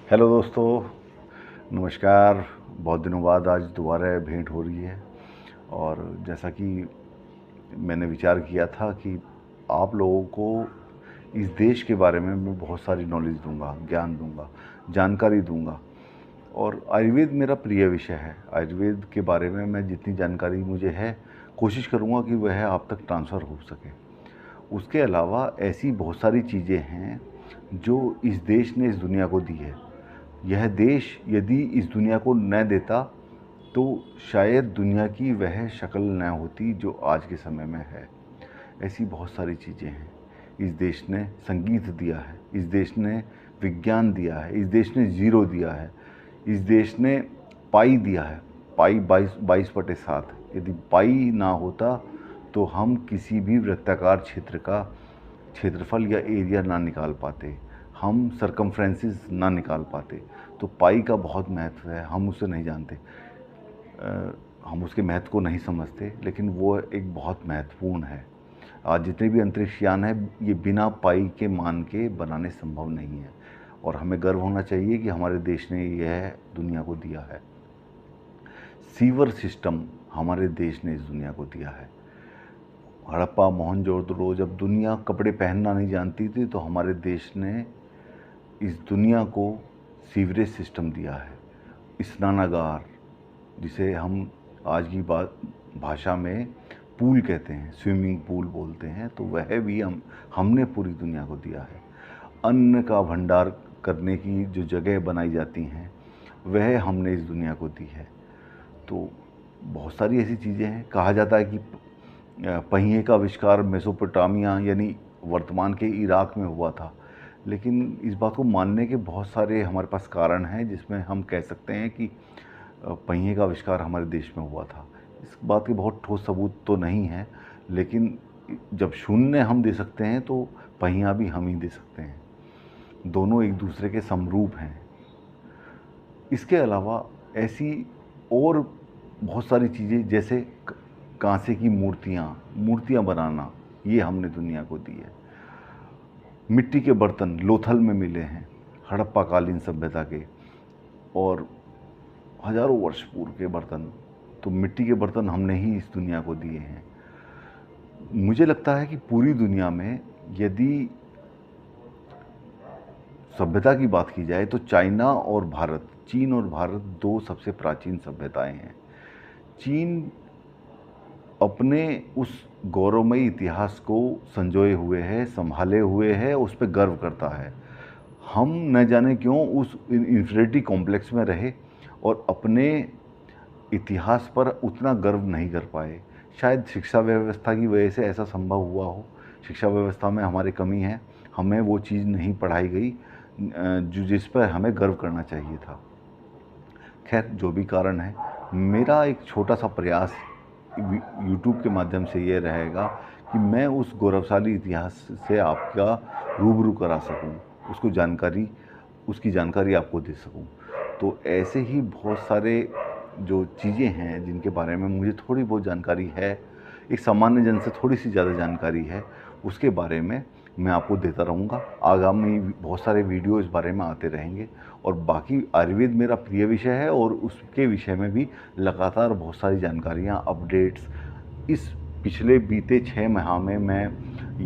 Hello दोस्तों, नमस्कार। बहुत दिनों बाद आज दोबारा भेंट हो रही है और जैसा कि मैंने विचार किया था कि आप लोगों को इस देश के बारे में मैं बहुत सारी नॉलेज दूंगा, ज्ञान दूंगा, जानकारी दूंगा। और आयुर्वेद मेरा प्रिय विषय है। आयुर्वेद के बारे में मैं जितनी जानकारी मुझे है कोशिश करूंगा कि वह आप तक ट्रांसफ़र हो सके। उसके अलावा ऐसी बहुत सारी चीज़ें हैं जो इस देश ने इस दुनिया को दी है। यह देश यदि इस दुनिया को न देता तो शायद दुनिया की वह शक्ल न होती जो आज के समय में है। ऐसी बहुत सारी चीज़ें हैं। इस देश ने संगीत दिया है, इस देश ने विज्ञान दिया है, इस देश ने ज़ीरो दिया है, इस देश ने पाई दिया है। पाई 22/7। यदि पाई ना होता तो हम किसी भी वृत्ताकार क्षेत्र का क्षेत्रफल या एरिया ना निकाल पाते, हम सरकमफ्रेंसेस ना निकाल पाते। तो पाई का बहुत महत्व है, हम उसे नहीं जानते, हम उसके महत्व को नहीं समझते, लेकिन वो एक बहुत महत्वपूर्ण है। आज जितने भी अंतरिक्ष यान है ये बिना पाई के मान के बनाने संभव नहीं है और हमें गर्व होना चाहिए कि हमारे देश ने यह दुनिया को दिया है। सीवर सिस्टम हमारे देश ने इस दुनिया को दिया है। हड़प्पा मोहनजोदड़ो जब दुनिया कपड़े पहनना नहीं जानती थी तो हमारे देश ने इस दुनिया को सीवरेज सिस्टम दिया है। स्नानागार, जिसे हम आज की भाषा में पूल कहते हैं, स्विमिंग पूल बोलते हैं, तो वह भी हमने पूरी दुनिया को दिया है। अन्न का भंडार करने की जो जगह बनाई जाती हैं वह हमने इस दुनिया को दी है। तो बहुत सारी ऐसी चीज़ें हैं। कहा जाता है कि पहिए का आविष्कार मेसोपोटामिया यानी वर्तमान के इराक में हुआ था, लेकिन इस बात को मानने के बहुत सारे हमारे पास कारण हैं जिसमें हम कह सकते हैं कि पहिए का आविष्कार हमारे देश में हुआ था। इस बात के बहुत ठोस सबूत तो नहीं है, लेकिन जब शून्य हम दे सकते हैं तो पहिया भी हम ही दे सकते हैं। दोनों एक दूसरे के समरूप हैं। इसके अलावा ऐसी और बहुत सारी चीज़ें जैसे कांसे की मूर्तियाँ बनाना, ये हमने दुनिया को दी है। मिट्टी के बर्तन लोथल में मिले हैं, हड़प्पा कालीन सभ्यता के, और हजारों वर्ष पूर्व के बर्तन। तो मिट्टी के बर्तन हमने ही इस दुनिया को दिए हैं। मुझे लगता है कि पूरी दुनिया में यदि सभ्यता की बात की जाए तो चाइना और भारत, चीन और भारत दो सबसे प्राचीन सभ्यताएं हैं। चीन अपने उस गौरवमयी इतिहास को संजोए हुए है, संभाले हुए है, उस पर गर्व करता है। हम न जाने क्यों उस इन्फिनिटी कॉम्प्लेक्स में रहे और अपने इतिहास पर उतना गर्व नहीं कर पाए। शायद शिक्षा व्यवस्था की वजह से ऐसा संभव हुआ हो। शिक्षा व्यवस्था में हमारी कमी है, हमें वो चीज़ नहीं पढ़ाई गई जो जिस पर हमें गर्व करना चाहिए था। खैर, जो भी कारण है, मेरा एक छोटा सा प्रयास यूट्यूब के माध्यम से ये रहेगा कि मैं उस गौरवशाली इतिहास से आपका रूबरू करा सकूं, उसकी जानकारी आपको दे सकूं। तो ऐसे ही बहुत सारे जो चीज़ें हैं जिनके बारे में मुझे थोड़ी बहुत जानकारी है, एक सामान्य जन से थोड़ी सी ज़्यादा जानकारी है, उसके बारे में मैं आपको देता रहूँगा। आगामी बहुत सारे वीडियो इस बारे में आते रहेंगे। और बाकी आयुर्वेद मेरा प्रिय विषय है और उसके विषय में भी लगातार बहुत सारी जानकारियाँ, अपडेट्स इस पिछले बीते 6 माह में मैं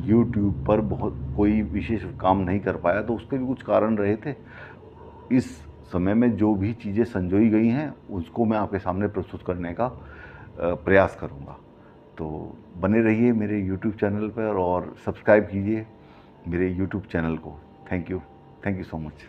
यूट्यूब पर बहुत कोई विशेष काम नहीं कर पाया, तो उसके भी कुछ कारण रहे थे। इस समय में जो भी चीज़ें संजोई गई हैं उसको मैं आपके सामने प्रस्तुत करने का प्रयास करूँगा। तो बने रहिए मेरे यूट्यूब चैनल पर और सब्सक्राइब कीजिए मेरे यूट्यूब चैनल को। Thank you so much.